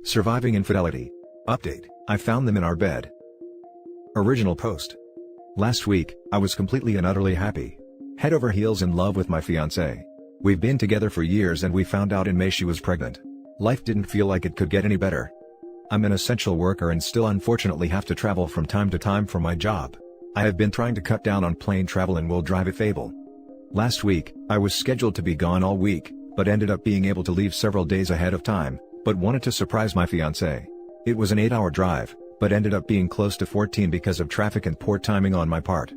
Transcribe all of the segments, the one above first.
Surviving infidelity. Update, I found them in our bed. Original post. Last week, I was completely and utterly happy. Head over heels in love with my fiancée. We've been together for years and we found out in May she was pregnant. Life didn't feel like it could get any better. I'm an essential worker and still unfortunately have to travel from time to time for my job. I have been trying to cut down on plane travel and will drive if able. Last week, I was scheduled to be gone all week, but ended up being able to leave several days ahead of time, but wanted to surprise my fiancée. It was an 8-hour drive, but ended up being close to 14 because of traffic and poor timing on my part.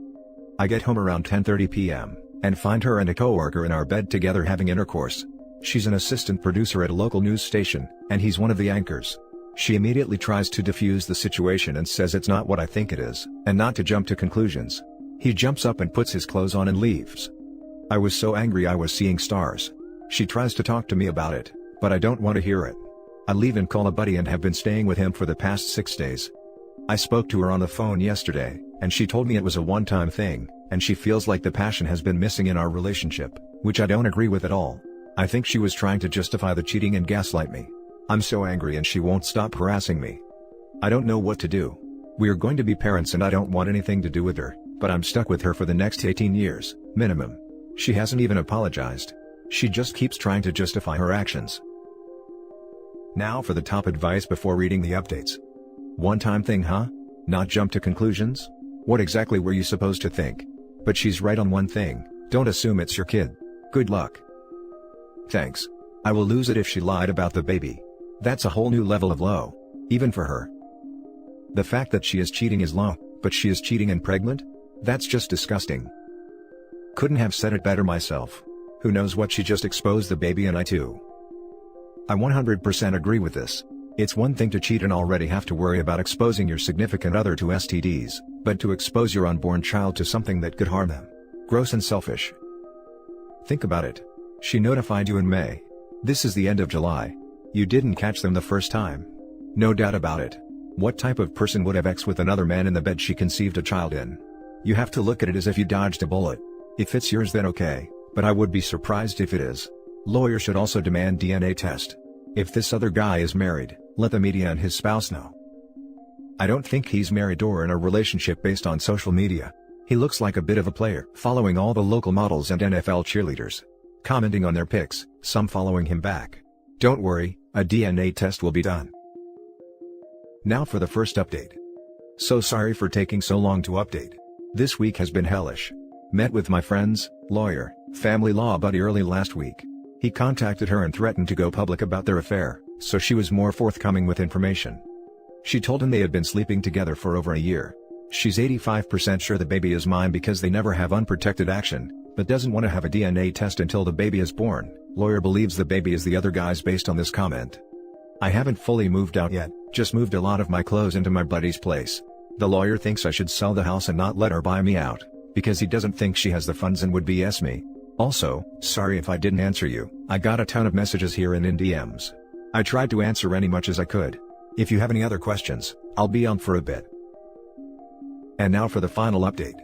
I get home around 10:30 p.m., and find her and a coworker in our bed together having intercourse. She's an assistant producer at a local news station, and he's one of the anchors. She immediately tries to defuse the situation and says it's not what I think it is, and not to jump to conclusions. He jumps up and puts his clothes on and leaves. I was so angry I was seeing stars. She tries to talk to me about it, but I don't want to hear it. I leave and call a buddy and have been staying with him for the past 6 days. I spoke to her on the phone yesterday, and she told me it was a one-time thing, and she feels like the passion has been missing in our relationship, which I don't agree with at all. I think she was trying to justify the cheating and gaslight me. I'm so angry and she won't stop harassing me. I don't know what to do. We're going to be parents and I don't want anything to do with her, but I'm stuck with her for the next 18 years, minimum. She hasn't even apologized. She just keeps trying to justify her actions. Now for the top advice before reading the updates. One-time thing, huh? Not jump to conclusions? What exactly were you supposed to think? But she's right on one thing, don't assume it's your kid. Good luck. Thanks. I will lose it if she lied about the baby. That's a whole new level of low. Even for her. The fact that she is cheating is low, but she is cheating and pregnant? That's just disgusting. Couldn't have said it better myself. Who knows what she just exposed the baby and I too. I 100% agree with this. It's one thing to cheat and already have to worry about exposing your significant other to STDs, but to expose your unborn child to something that could harm them. Gross and selfish. Think about it. She notified you in May. This is the end of July. You didn't catch them the first time. No doubt about it. What type of person would have sex with another man in the bed she conceived a child in? You have to look at it as if you dodged a bullet. If it's yours then okay, but I would be surprised if it is. Lawyer should also demand DNA test. If this other guy is married, let the media and his spouse know. I don't think he's married or in a relationship based on social media. He looks like a bit of a player, following all the local models and NFL cheerleaders. Commenting on their pics, some following him back. Don't worry, a DNA test will be done. Now for the first update. So sorry for taking so long to update. This week has been hellish. Met with my friend's lawyer, family law buddy early last week. He contacted her and threatened to go public about their affair, so she was more forthcoming with information. She told him they had been sleeping together for over a year. She's 85% sure the baby is mine because they never have unprotected action, but doesn't want to have a DNA test until the baby is born. Lawyer believes the baby is the other guy's based on this comment. I haven't fully moved out yet, just moved a lot of my clothes into my buddy's place. The lawyer thinks I should sell the house and not let her buy me out, because he doesn't think she has the funds and would BS me. Also, sorry if I didn't answer you, I got a ton of messages here and in DMs. I tried to answer any much as I could. If you have any other questions, I'll be on for a bit. And now for the final update.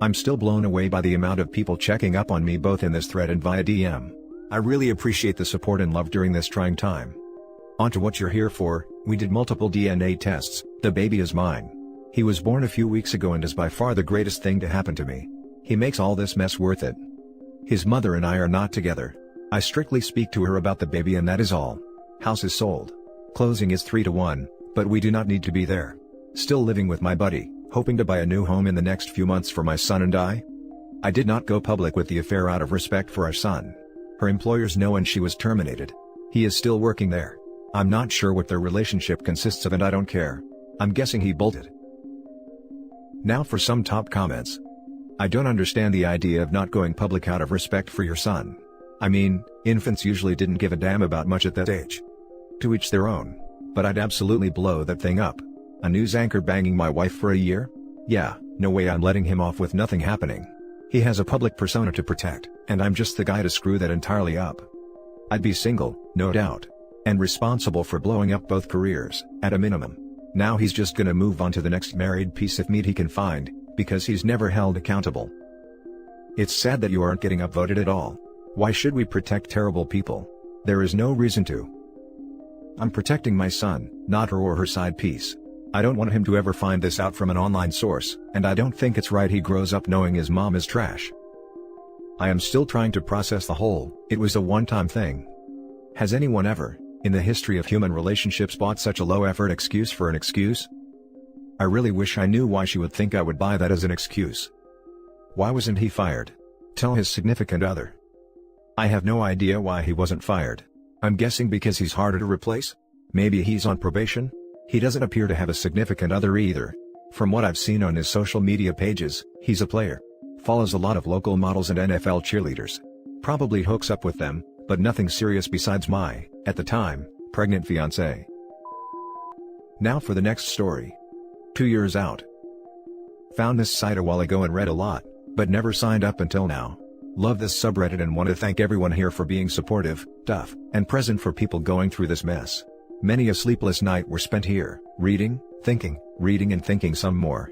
I'm still blown away by the amount of people checking up on me both in this thread and via DM. I really appreciate the support and love during this trying time. On to what you're here for. We did multiple DNA tests. The baby is mine. He was born a few weeks ago and is by far the greatest thing to happen to me. He makes all this mess worth it. His mother and I are not together. I strictly speak to her about the baby and that is all. House is sold. Closing is 3-1, but we do not need to be there. Still living with my buddy, hoping to buy a new home in the next few months for my son and I. I did not go public with the affair out of respect for our son. Her employers know and she was terminated. He is still working there. I'm not sure what their relationship consists of and I don't care. I'm guessing he bolted. Now for some top comments. I don't understand the idea of not going public out of respect for your son. I mean, infants usually didn't give a damn about much at that age. To each their own. But I'd absolutely blow that thing up. A news anchor banging my wife for a year? Yeah, no way I'm letting him off with nothing happening. He has a public persona to protect, and I'm just the guy to screw that entirely up. I'd be single, no doubt. And responsible for blowing up both careers, at a minimum. Now he's just gonna move on to the next married piece of meat he can find, because he's never held accountable. It's sad that you aren't getting upvoted at all. Why should we protect terrible people? There is no reason to. I'm protecting my son, not her or her side piece. I don't want him to ever find this out from an online source, and I don't think it's right he grows up knowing his mom is trash. I am still trying to process the whole, it was a one-time thing. Has anyone ever, in the history of human relationships, bought such a low-effort excuse for an excuse? I really wish I knew why she would think I would buy that as an excuse. Why wasn't he fired? Tell his significant other. I have no idea why he wasn't fired. I'm guessing because he's harder to replace? Maybe he's on probation? He doesn't appear to have a significant other either. From what I've seen on his social media pages, he's a player. Follows a lot of local models and NFL cheerleaders. Probably hooks up with them, but nothing serious besides my, at the time, pregnant fiancée. Now for the next story. 2 years out. Found this site a while ago and read a lot, but never signed up until now. Love this subreddit and want to thank everyone here for being supportive, tough, and present for people going through this mess. Many a sleepless night were spent here, reading and thinking some more.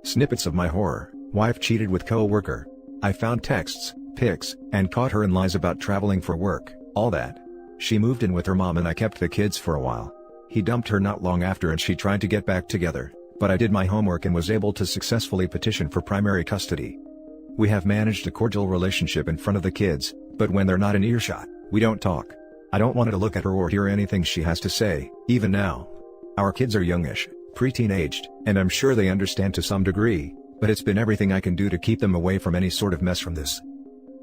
Snippets of my horror. Wife cheated with co-worker. I found texts, pics, and caught her in lies about traveling for work, all that. She moved in with her mom and I kept the kids for a while. He dumped her not long after and she tried to get back together, but I did my homework and was able to successfully petition for primary custody. We have managed a cordial relationship in front of the kids, but when they're not in earshot, we don't talk. I don't want to look at her or hear anything she has to say, even now. Our kids are youngish, pre-teen-aged, and I'm sure they understand to some degree, but it's been everything I can do to keep them away from any sort of mess from this.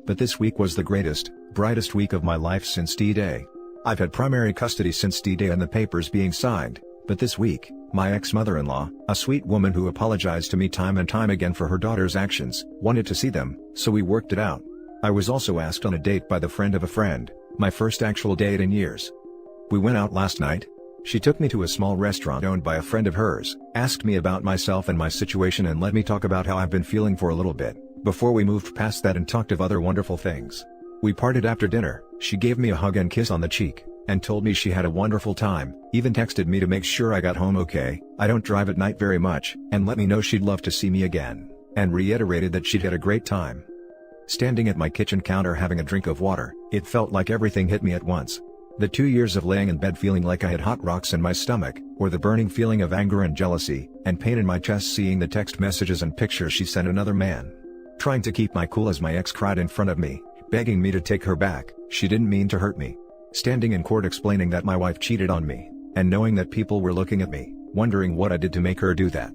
But this week was the greatest, brightest week of my life since D-Day. I've had primary custody since D-Day and the papers being signed, but this week, my ex-mother-in-law, a sweet woman who apologized to me time and time again for her daughter's actions, wanted to see them, so we worked it out. I was also asked on a date by the friend of a friend, my first actual date in years. We went out last night. She took me to a small restaurant owned by a friend of hers, asked me about myself and my situation and let me talk about how I've been feeling for a little bit, before we moved past that and talked of other wonderful things. We parted after dinner. She gave me a hug and kiss on the cheek, and told me she had a wonderful time, even texted me to make sure I got home okay, I don't drive at night very much, and let me know she'd love to see me again, and reiterated that she'd had a great time. Standing at my kitchen counter having a drink of water, it felt like everything hit me at once. The 2 years of laying in bed feeling like I had hot rocks in my stomach, or the burning feeling of anger and jealousy, and pain in my chest seeing the text messages and pictures she sent another man. Trying to keep my cool as my ex cried in front of me, begging me to take her back, she didn't mean to hurt me. Standing in court explaining that my wife cheated on me, and knowing that people were looking at me, wondering what I did to make her do that.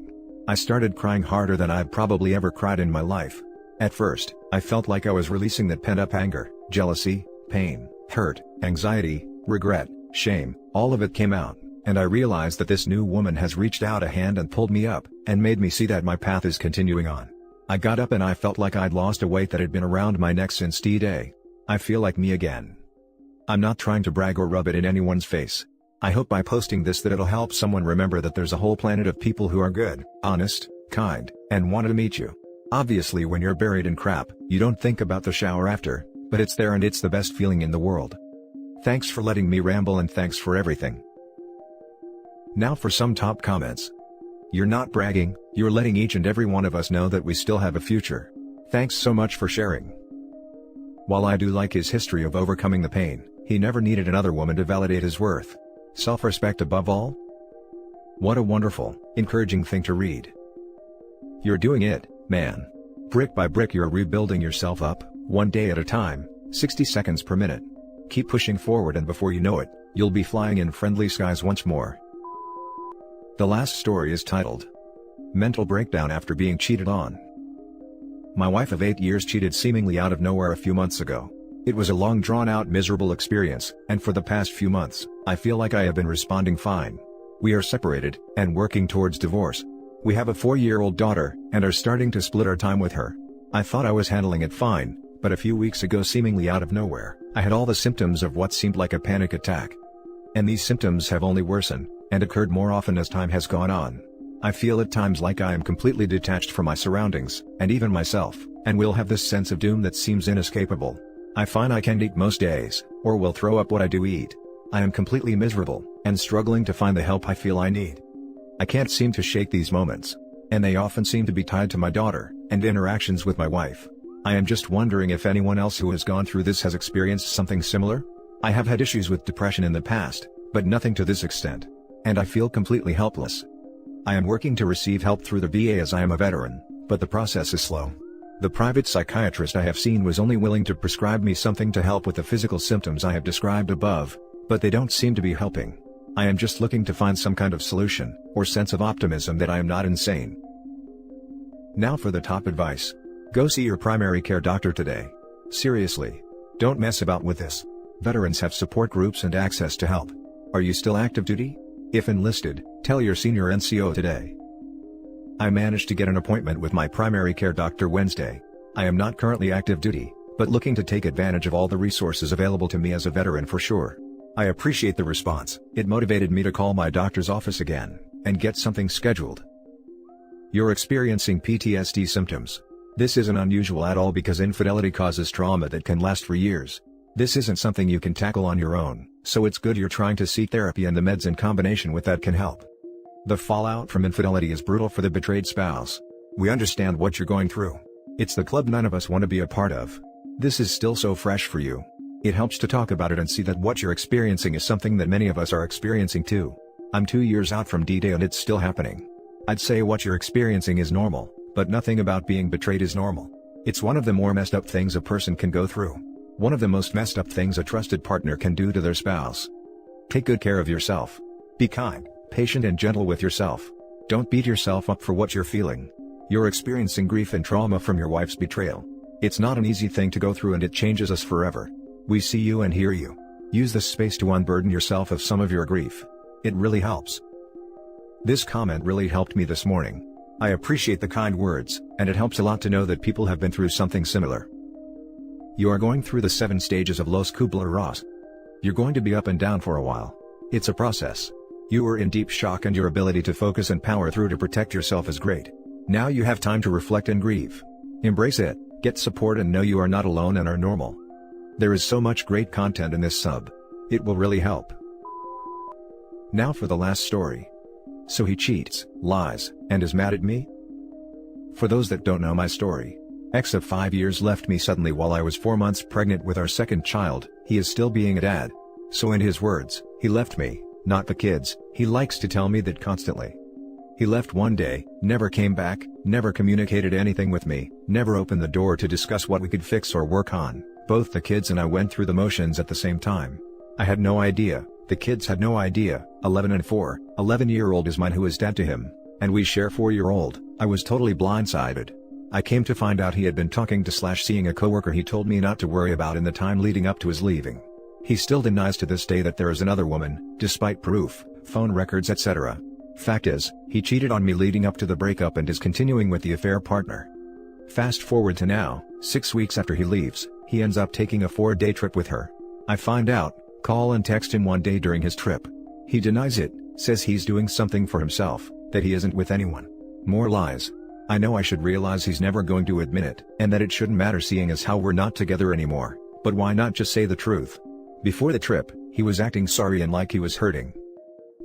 I started crying harder than I've probably ever cried in my life. At first, I felt like I was releasing that pent-up anger, jealousy, pain, hurt, anxiety, regret, shame, all of it came out, and I realized that this new woman has reached out a hand and pulled me up, and made me see that my path is continuing on. I got up and I felt like I'd lost a weight that had been around my neck since D-Day. I feel like me again. I'm not trying to brag or rub it in anyone's face. I hope by posting this that it'll help someone remember that there's a whole planet of people who are good, honest, kind, and want to meet you. Obviously when you're buried in crap, you don't think about the shower after, but it's there and it's the best feeling in the world. Thanks for letting me ramble and thanks for everything. Now for some top comments. You're not bragging, you're letting each and every one of us know that we still have a future. Thanks so much for sharing. While I do like his history of overcoming the pain, he never needed another woman to validate his worth. Self-respect above all? What a wonderful, encouraging thing to read. You're doing it, man. Brick by brick you're rebuilding yourself up, one day at a time, 60 seconds per minute. Keep pushing forward and before you know it, you'll be flying in friendly skies once more. The last story is titled, Mental Breakdown After Being Cheated On. My wife of 8 years cheated seemingly out of nowhere a few months ago. It was a long drawn-out miserable experience, and for the past few months, I feel like I have been responding fine. We are separated, and working towards divorce. We have a 4-year-old daughter, and are starting to split our time with her. I thought I was handling it fine, but a few weeks ago seemingly out of nowhere, I had all the symptoms of what seemed like a panic attack. And these symptoms have only worsened, and occurred more often as time has gone on. I feel at times like I am completely detached from my surroundings, and even myself, and will have this sense of doom that seems inescapable. I find I can't eat most days, or will throw up what I do eat. I am completely miserable, and struggling to find the help I feel I need. I can't seem to shake these moments. And they often seem to be tied to my daughter, and interactions with my wife. I am just wondering if anyone else who has gone through this has experienced something similar? I have had issues with depression in the past, But nothing to this extent. And I feel completely helpless. I am working to receive help through the VA as I am a veteran, but the process is slow. The private psychiatrist I have seen was only willing to prescribe me something to help with the physical symptoms I have described above, but they don't seem to be helping. I am just looking to find some kind of solution, or sense of optimism that I am not insane. Now for the top advice. Go see your primary care doctor today. Seriously. Don't mess about with this. Veterans have support groups and access to help. Are you still active duty? If enlisted, tell your senior NCO today. I managed to get an appointment with my primary care doctor Wednesday. I am not currently active duty, but looking to take advantage of all the resources available to me as a veteran for sure. I appreciate the response. It motivated me to call my doctor's office again, and get something scheduled. You're experiencing PTSD symptoms. This isn't unusual at all because infidelity causes trauma that can last for years. This isn't something you can tackle on your own, so it's good you're trying to seek therapy, and the meds in combination with that can help. The fallout from infidelity is brutal for the betrayed spouse. We understand what you're going through. It's the club none of us want to be a part of. This is still so fresh for you. It helps to talk about it and see that what you're experiencing is something that many of us are experiencing too. I'm 2 years out from D-Day and it's still happening. I'd say what you're experiencing is normal, but nothing about being betrayed is normal. It's one of the more messed up things a person can go through. One of the most messed up things a trusted partner can do to their spouse. Take good care of yourself. Be kind, patient and gentle with yourself. Don't beat yourself up for what you're feeling. You're experiencing grief and trauma from your wife's betrayal. It's not an easy thing to go through and it changes us forever. We see you and hear you. Use this space to unburden yourself of some of your grief. It really helps. This comment really helped me this morning. I appreciate the kind words, and it helps a lot to know that people have been through something similar. You are going through the 7 stages of Los Kubler-Ross. You're going to be up and down for a while. It's a process. You were in deep shock and your ability to focus and power through to protect yourself is great. Now you have time to reflect and grieve. Embrace it, get support and know you are not alone and are normal. There is so much great content in this sub. It will really help. Now for the last story. So he cheats, lies, and is mad at me? For those that don't know my story, ex of 5 years left me suddenly while I was 4 months pregnant with our second child. He is still being a dad. So in his words, he left me, not the kids. He likes to tell me that constantly. He left one day, never came back, never communicated anything with me, never opened the door to discuss what we could fix or work on. Both the kids and I went through the motions at the same time. I had no idea, the kids had no idea. 11 and 4, 11-year-old is mine who is dad to him, and we share 4-year-old. I was totally blindsided. I came to find out he had been talking to / seeing a coworker he told me not to worry about in the time leading up to his leaving. He still denies to this day that there is another woman, despite proof, phone records etc. Fact is, he cheated on me leading up to the breakup and is continuing with the affair partner. Fast forward to now, 6 weeks after he leaves, he ends up taking a 4-day trip with her. I find out, call and text him one day during his trip. He denies it, says he's doing something for himself, that he isn't with anyone. More lies. I know I should realize he's never going to admit it, and that it shouldn't matter seeing as how we're not together anymore, but why not just say the truth? Before the trip, he was acting sorry and like he was hurting.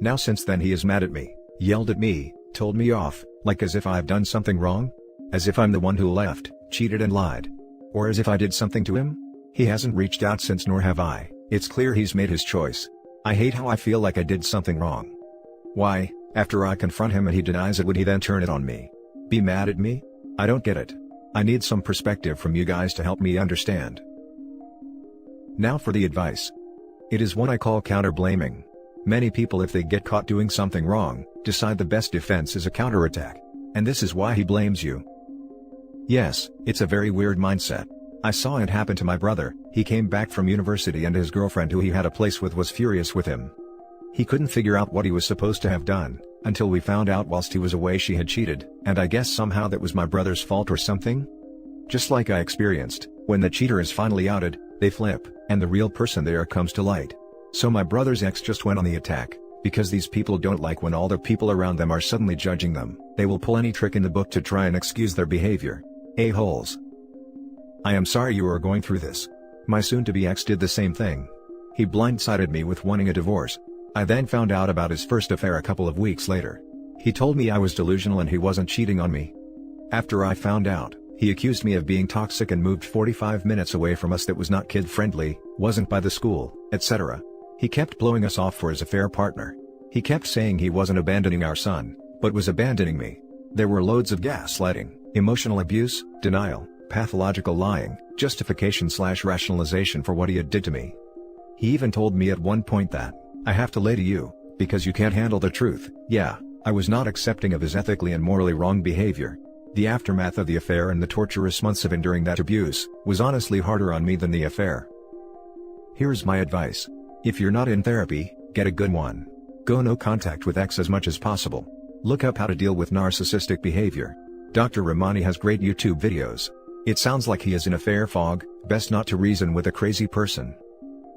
Now since then he is mad at me, yelled at me, told me off, like as if I've done something wrong? As if I'm the one who left, cheated and lied. Or as if I did something to him? He hasn't reached out since, nor have I. It's clear he's made his choice. I hate how I feel like I did something wrong. Why, after I confront him and he denies it, would he then turn it on me? Be mad at me? I don't get it. I need some perspective from you guys to help me understand. Now for the advice. It is one I call counter-blaming. Many people, if they get caught doing something wrong, decide the best defense is a counterattack. And this is why he blames you. Yes, it's a very weird mindset. I saw it happen to my brother. He came back from university and his girlfriend who he had a place with was furious with him. He couldn't figure out what he was supposed to have done, until we found out whilst he was away she had cheated, and I guess somehow that was my brother's fault or something? Just like I experienced, when the cheater is finally outed, they flip, and the real person there comes to light. So my brother's ex just went on the attack, because these people don't like when all the people around them are suddenly judging them. They will pull any trick in the book to try and excuse their behavior. A-holes. I am sorry you are going through this. My soon-to-be ex did the same thing. He blindsided me with wanting a divorce. I then found out about his first affair a couple of weeks later. He told me I was delusional and he wasn't cheating on me. After I found out, he accused me of being toxic and moved 45 minutes away from us that was not kid-friendly, wasn't by the school, etc. He kept blowing us off for his affair partner. He kept saying he wasn't abandoning our son, but was abandoning me. There were loads of gaslighting, emotional abuse, denial, pathological lying, justification/rationalization for what he had did to me. He even told me at one point that, "I have to lay to you, because you can't handle the truth." Yeah, I was not accepting of his ethically and morally wrong behavior. The aftermath of the affair and the torturous months of enduring that abuse, was honestly harder on me than the affair. Here's my advice. If you're not in therapy, get a good one. Go no contact with ex as much as possible. Look up how to deal with narcissistic behavior. Dr. Ramani has great YouTube videos. It sounds like he is in affair fog, best not to reason with a crazy person.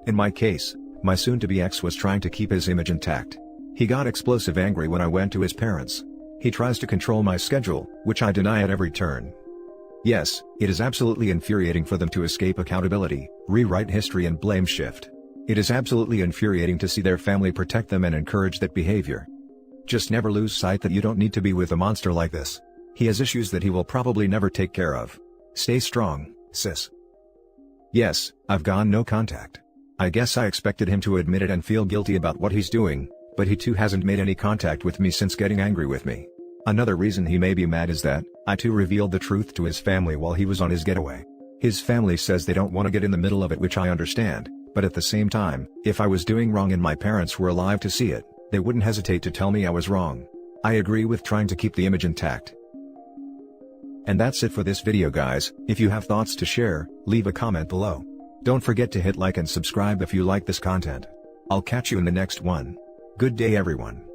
In my case, my soon-to-be ex was trying to keep his image intact. He got explosive angry when I went to his parents. He tries to control my schedule, which I deny at every turn. Yes, it is absolutely infuriating for them to escape accountability, rewrite history and blame shift. It is absolutely infuriating to see their family protect them and encourage that behavior. Just never lose sight that you don't need to be with a monster like this. He has issues that he will probably never take care of. Stay strong, sis. Yes, I've gone no contact. I guess I expected him to admit it and feel guilty about what he's doing, but he too hasn't made any contact with me since getting angry with me. Another reason he may be mad is that, I too revealed the truth to his family while he was on his getaway. His family says they don't want to get in the middle of it, which I understand, but at the same time, if I was doing wrong and my parents were alive to see it, they wouldn't hesitate to tell me I was wrong. I agree with trying to keep the image intact. And that's it for this video, guys. If you have thoughts to share, leave a comment below. Don't forget to hit like and subscribe if you like this content. I'll catch you in the next one. Good day, everyone.